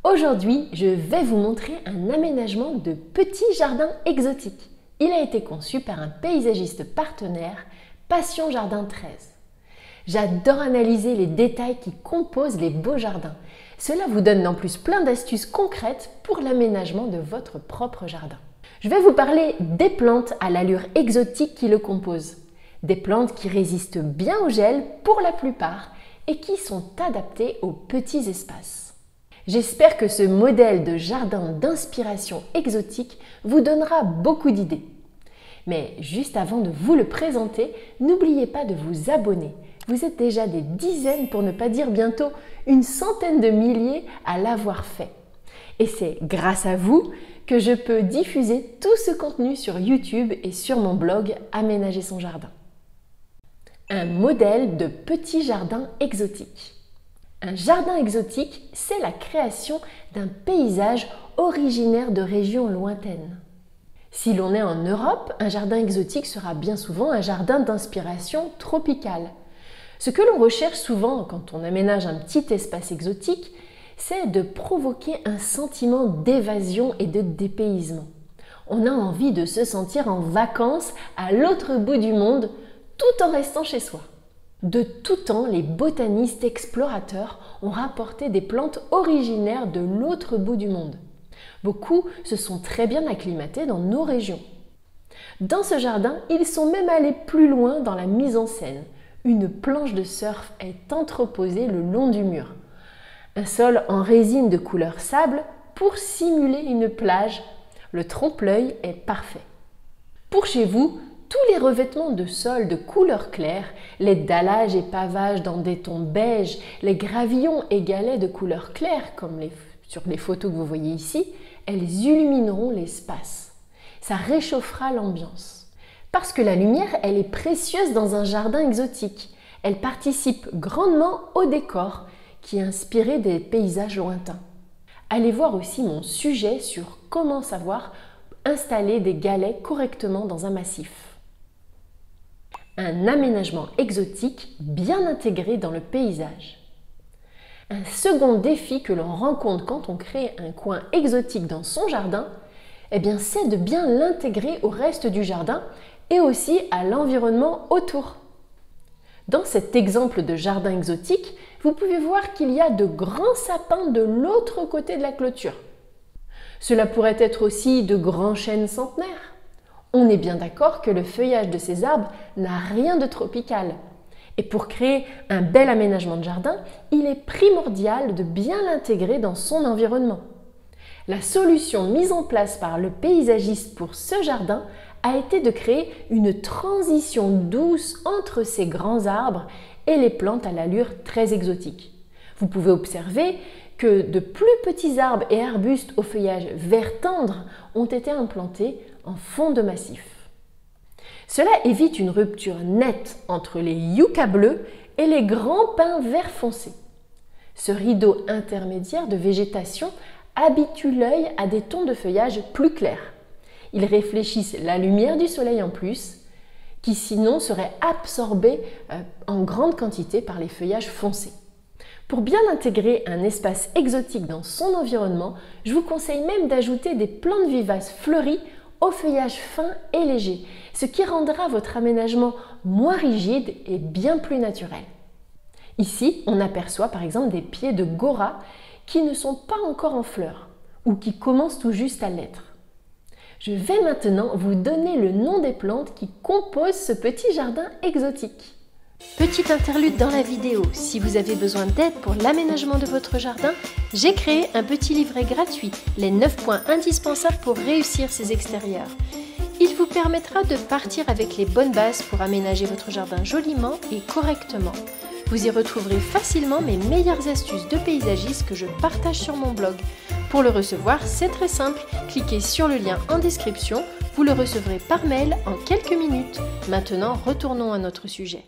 Aujourd'hui, je vais vous montrer un aménagement de petit jardin exotique. Il a été conçu par un paysagiste partenaire, Passion Jardin 13. J'adore analyser les détails qui composent les beaux jardins. Cela vous donne en plus plein d'astuces concrètes pour l'aménagement de votre propre jardin. Je vais vous parler des plantes à l'allure exotique qui le composent. Des plantes qui résistent bien au gel pour la plupart et qui sont adaptées aux petits espaces. J'espère que ce modèle de jardin d'inspiration exotique vous donnera beaucoup d'idées. Mais juste avant de vous le présenter, n'oubliez pas de vous abonner. Vous êtes déjà des dizaines, pour ne pas dire bientôt une centaine de milliers à l'avoir fait. Et c'est grâce à vous que je peux diffuser tout ce contenu sur YouTube et sur mon blog Aménager son jardin. Un modèle de petit jardin exotique. Un jardin exotique, c'est la création d'un paysage originaire de régions lointaines. Si l'on est en Europe, un jardin exotique sera bien souvent un jardin d'inspiration tropicale. Ce que l'on recherche souvent quand on aménage un petit espace exotique, c'est de provoquer un sentiment d'évasion et de dépaysement. On a envie de se sentir en vacances à l'autre bout du monde, tout en restant chez soi. De tout temps, les botanistes explorateurs ont rapporté des plantes originaires de l'autre bout du monde. Beaucoup se sont très bien acclimatés dans nos régions. Dans ce jardin, ils sont même allés plus loin dans la mise en scène. Une planche de surf est entreposée le long du mur. Un sol en résine de couleur sable pour simuler une plage. Le trompe-l'œil est parfait. Pour chez vous, tous les revêtements de sol de couleur claire, les dallages et pavages dans des tons beiges, les gravillons et galets de couleur claire, comme sur les photos que vous voyez ici, elles illumineront l'espace. Ça réchauffera l'ambiance. Parce que la lumière, elle est précieuse dans un jardin exotique. Elle participe grandement au décor qui est inspiré des paysages lointains. Allez voir aussi mon sujet sur comment savoir installer des galets correctement dans un massif. Un aménagement exotique bien intégré dans le paysage. Un second défi que l'on rencontre quand on crée un coin exotique dans son jardin, c'est de bien l'intégrer au reste du jardin et aussi à l'environnement autour. Dans cet exemple de jardin exotique, vous pouvez voir qu'il y a de grands sapins de l'autre côté de la clôture. Cela pourrait être aussi de grands chênes centenaires. On est bien d'accord que le feuillage de ces arbres n'a rien de tropical. Et pour créer un bel aménagement de jardin, il est primordial de bien l'intégrer dans son environnement. La solution mise en place par le paysagiste pour ce jardin a été de créer une transition douce entre ces grands arbres et les plantes à l'allure très exotique. Vous pouvez observer que de plus petits arbres et arbustes au feuillage vert tendre ont été implantés en fond de massif. Cela évite une rupture nette entre les yuccas bleus et les grands pins vert foncé. Ce rideau intermédiaire de végétation habitue l'œil à des tons de feuillage plus clairs. Ils réfléchissent la lumière du soleil en plus, qui sinon serait absorbée en grande quantité par les feuillages foncés. Pour bien intégrer un espace exotique dans son environnement, je vous conseille même d'ajouter des plantes vivaces fleuries au feuillage fin et léger, ce qui rendra votre aménagement moins rigide et bien plus naturel. Ici, on aperçoit par exemple des pieds de gora qui ne sont pas encore en fleurs ou qui commencent tout juste à l'être. Je vais maintenant vous donner le nom des plantes qui composent ce petit jardin exotique. Petite interlude dans la vidéo, si vous avez besoin d'aide pour l'aménagement de votre jardin, j'ai créé un petit livret gratuit, les 9 points indispensables pour réussir ses extérieurs. Il vous permettra de partir avec les bonnes bases pour aménager votre jardin joliment et correctement. Vous y retrouverez facilement mes meilleures astuces de paysagiste que je partage sur mon blog. Pour le recevoir, c'est très simple, cliquez sur le lien en description, vous le recevrez par mail en quelques minutes. Maintenant, retournons à notre sujet.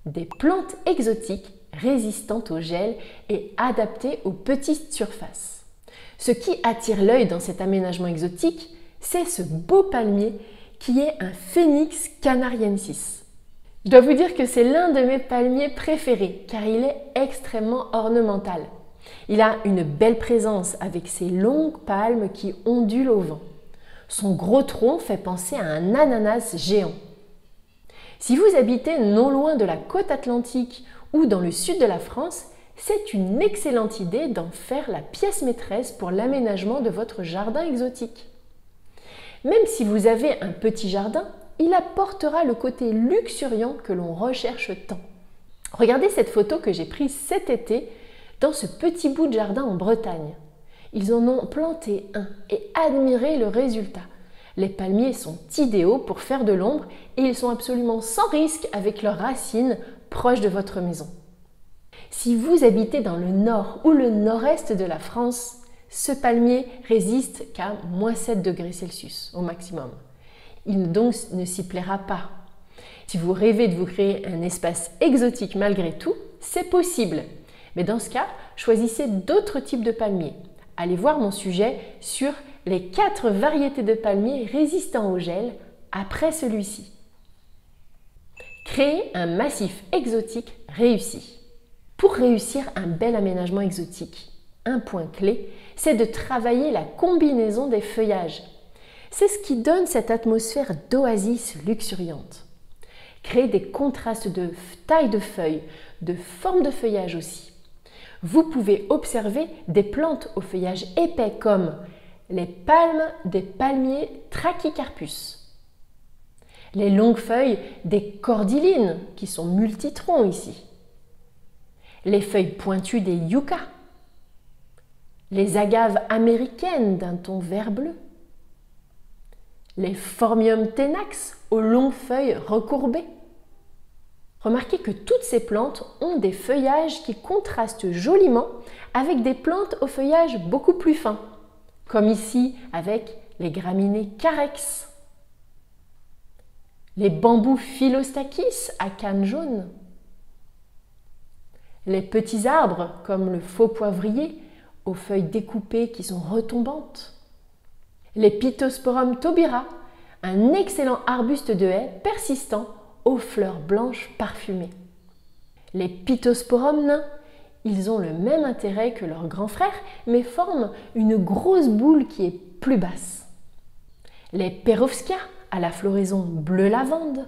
Des plantes exotiques résistantes au gel et adaptées aux petites surfaces. Ce qui attire l'œil dans cet aménagement exotique, c'est ce beau palmier qui est un Phoenix canariensis. Je dois vous dire que c'est l'un de mes palmiers préférés car il est extrêmement ornemental. Il a une belle présence avec ses longues palmes qui ondulent au vent. Son gros tronc fait penser à un ananas géant. Si vous habitez non loin de la côte atlantique ou dans le sud de la France, c'est une excellente idée d'en faire la pièce maîtresse pour l'aménagement de votre jardin exotique. Même si vous avez un petit jardin, il apportera le côté luxuriant que l'on recherche tant. Regardez cette photo que j'ai prise cet été dans ce petit bout de jardin en Bretagne. Ils en ont planté un et admirez le résultat. Les palmiers sont idéaux pour faire de l'ombre et ils sont absolument sans risque avec leurs racines proches de votre maison. Si vous habitez dans le nord ou le nord-est de la France, ce palmier résiste qu'à -7 degrés Celsius au maximum. Il donc ne s'y plaira pas. Si vous rêvez de vous créer un espace exotique malgré tout, c'est possible. Mais dans ce cas, choisissez d'autres types de palmiers. Allez voir mon sujet sur les 4 variétés de palmiers résistants au gel après celui-ci. Créez un massif exotique réussi. Pour réussir un bel aménagement exotique, un point clé, c'est de travailler la combinaison des feuillages. C'est ce qui donne cette atmosphère d'oasis luxuriante. Créez des contrastes de taille de feuilles, de forme de feuillage aussi. Vous pouvez observer des plantes au feuillage épais comme les palmes des palmiers Trachycarpus, les longues feuilles des cordylines qui sont multitroncs ici, les feuilles pointues des yuccas, les agaves américaines d'un ton vert bleu, les Phormium tenax aux longues feuilles recourbées. Remarquez que toutes ces plantes ont des feuillages qui contrastent joliment avec des plantes au feuillage beaucoup plus fin, comme ici avec les graminées Carex, les bambous Philostachys à canne jaune, les petits arbres comme le faux poivrier aux feuilles découpées qui sont retombantes, les Pittosporum taubira, un excellent arbuste de haie persistant aux fleurs blanches parfumées. Les Pittosporum nains, ils ont le même intérêt que leurs grands frères, mais forment une grosse boule qui est plus basse. Les Perovskia, à la floraison bleu lavande.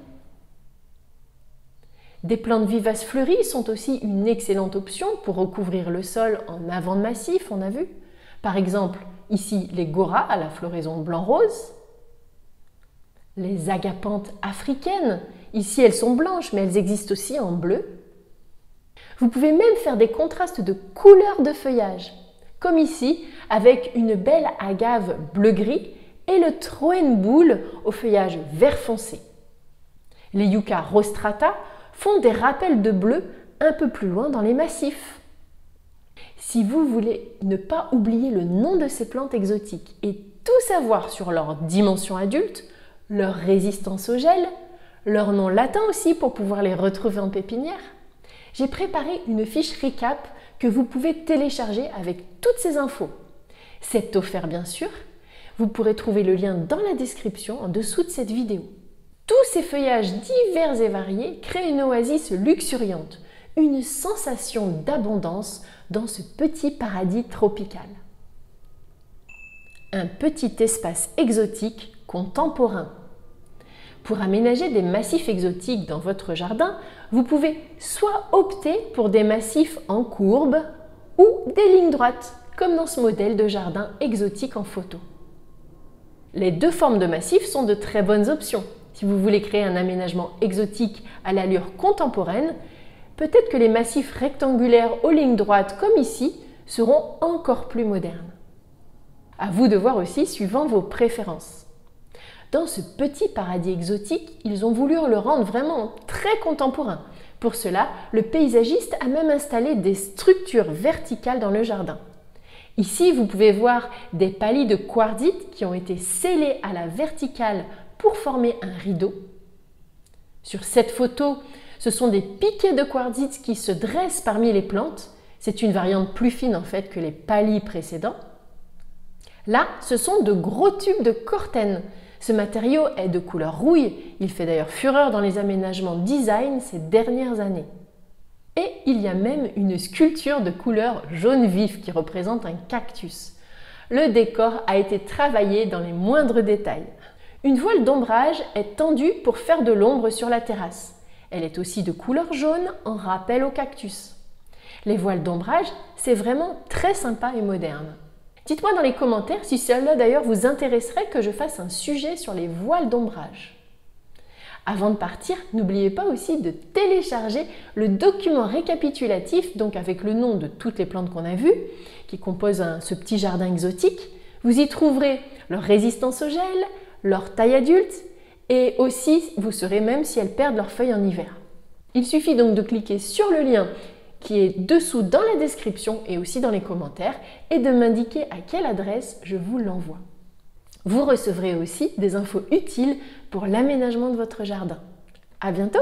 Des plantes vivaces fleuries sont aussi une excellente option pour recouvrir le sol en avant de massif, on a vu. Par exemple, ici, les Gora à la floraison blanc-rose. Les agapanthes africaines, ici elles sont blanches, mais elles existent aussi en bleu. Vous pouvez même faire des contrastes de couleurs de feuillage, comme ici avec une belle agave bleu-gris et le Troenboul au feuillage vert foncé. Les Yucca rostrata font des rappels de bleu un peu plus loin dans les massifs. Si vous voulez ne pas oublier le nom de ces plantes exotiques et tout savoir sur leur dimension adulte, leur résistance au gel, leur nom latin aussi pour pouvoir les retrouver en pépinière, j'ai préparé une fiche recap que vous pouvez télécharger avec toutes ces infos. C'est offert bien sûr. Vous pourrez trouver le lien dans la description en dessous de cette vidéo. Tous ces feuillages divers et variés créent une oasis luxuriante, une sensation d'abondance dans ce petit paradis tropical. Un petit espace exotique contemporain. Pour aménager des massifs exotiques dans votre jardin, vous pouvez soit opter pour des massifs en courbe ou des lignes droites, comme dans ce modèle de jardin exotique en photo. Les deux formes de massifs sont de très bonnes options. Si vous voulez créer un aménagement exotique à l'allure contemporaine, peut-être que les massifs rectangulaires aux lignes droites comme ici seront encore plus modernes. À vous de voir aussi suivant vos préférences. Dans ce petit paradis exotique, ils ont voulu le rendre vraiment très contemporain. Pour cela, le paysagiste a même installé des structures verticales dans le jardin. Ici, vous pouvez voir des palis de quartzite qui ont été scellés à la verticale pour former un rideau. Sur cette photo, ce sont des piquets de quartzite qui se dressent parmi les plantes. C'est une variante plus fine en fait que les palis précédents. Là, ce sont de gros tubes de cortène. Ce matériau est de couleur rouille. Il fait d'ailleurs fureur dans les aménagements design ces dernières années. Et il y a même une sculpture de couleur jaune vif qui représente un cactus. Le décor a été travaillé dans les moindres détails. Une voile d'ombrage est tendue pour faire de l'ombre sur la terrasse. Elle est aussi de couleur jaune en rappel au cactus. Les voiles d'ombrage, c'est vraiment très sympa et moderne. Dites-moi dans les commentaires si cela d'ailleurs vous intéresserait que je fasse un sujet sur les voiles d'ombrage. Avant de partir, n'oubliez pas aussi de télécharger le document récapitulatif, donc avec le nom de toutes les plantes qu'on a vues, qui composent ce petit jardin exotique. Vous y trouverez leur résistance au gel, leur taille adulte, et aussi vous saurez même si elles perdent leurs feuilles en hiver. Il suffit donc de cliquer sur le lien qui est dessous dans la description et aussi dans les commentaires et de m'indiquer à quelle adresse je vous l'envoie. Vous recevrez aussi des infos utiles pour l'aménagement de votre jardin. À bientôt!